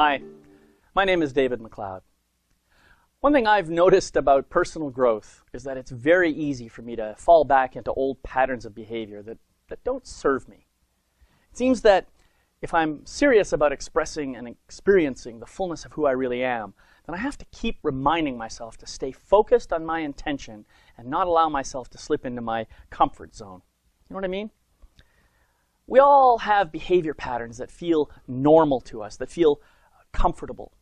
Hi, my name is David McLeod. One thing I've noticed about personal growth is that it's very easy for me to fall back into old patterns of behavior that don't serve me. It seems that if I'm serious about expressing and experiencing the fullness of who I really am, then I have to keep reminding myself to stay focused on my intention and not allow myself to slip into my comfort zone. You know what I mean? We all have behavior patterns that feel normal to us, that feel comfortable.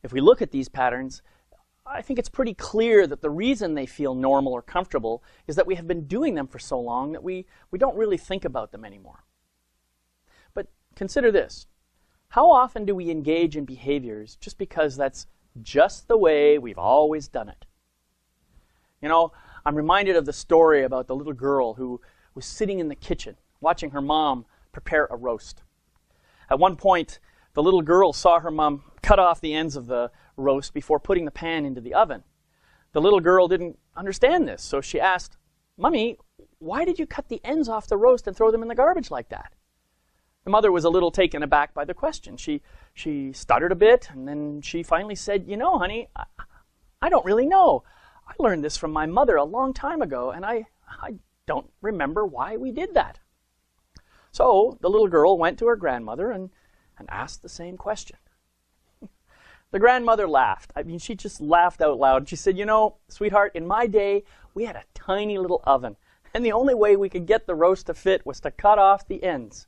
If we look at these patterns, I think it's pretty clear that the reason they feel normal or comfortable is that we have been doing them for so long that we don't really think about them anymore. But consider this. How often do we engage in behaviors just because that's just the way we've always done it? You know, I'm reminded of the story about the little girl who was sitting in the kitchen watching her mom prepare a roast. At one point, the little girl saw her mom cut off the ends of the roast before putting the pan into the oven. The little girl didn't understand this, so she asked, "Mommy, why did you cut the ends off the roast and throw them in the garbage like that?" The mother was a little taken aback by the question. She stuttered a bit, and then she finally said, "You know, honey, I don't really know. I learned this from my mother a long time ago, and I don't remember why we did that." So the little girl went to her grandmother and asked the same question. The grandmother laughed. I mean, she just laughed out loud. She said, "You know, sweetheart, in my day, we had a tiny little oven, and the only way we could get the roast to fit was to cut off the ends."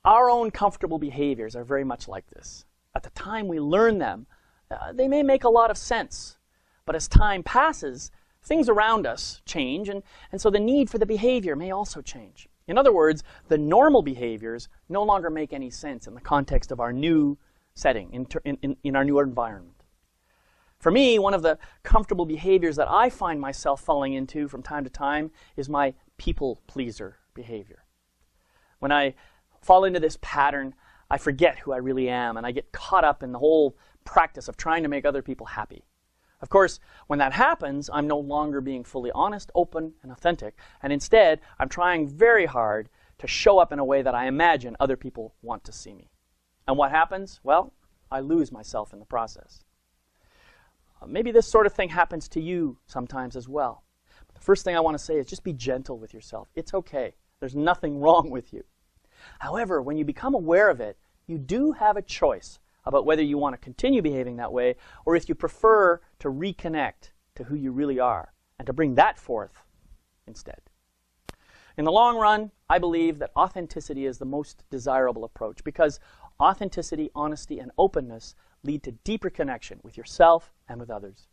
Our own comfortable behaviors are very much like this. At the time we learn them, they may make a lot of sense. But as time passes, things around us change, and so the need for the behavior may also change. In other words, the normal behaviors no longer make any sense in the context of our new setting, in our new environment. For me, one of the comfortable behaviors that I find myself falling into from time to time is my people-pleaser behavior. When I fall into this pattern, I forget who I really am, and I get caught up in the whole practice of trying to make other people happy. Of course, when that happens, I'm no longer being fully honest, open, and authentic, and instead, I'm trying very hard to show up in a way that I imagine other people want to see me. And what happens? Well, I lose myself in the process. Maybe this sort of thing happens to you sometimes as well. But the first thing I want to say is just be gentle with yourself. It's okay. There's nothing wrong with you. However, when you become aware of it, you do have a choice about whether you want to continue behaving that way or if you prefer to reconnect to who you really are and to bring that forth instead. In the long run, I believe that authenticity is the most desirable approach because authenticity, honesty, and openness lead to deeper connection with yourself and with others.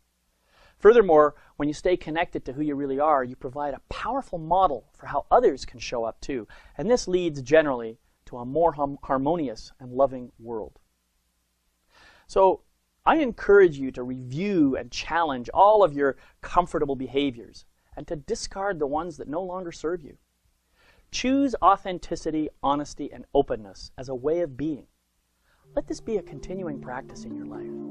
Furthermore, when you stay connected to who you really are, you provide a powerful model for how others can show up too, and this leads generally to a more harmonious and loving world. So I encourage you to review and challenge all of your comfortable behaviors and to discard the ones that no longer serve you. Choose authenticity, honesty, and openness as a way of being. Let this be a continuing practice in your life.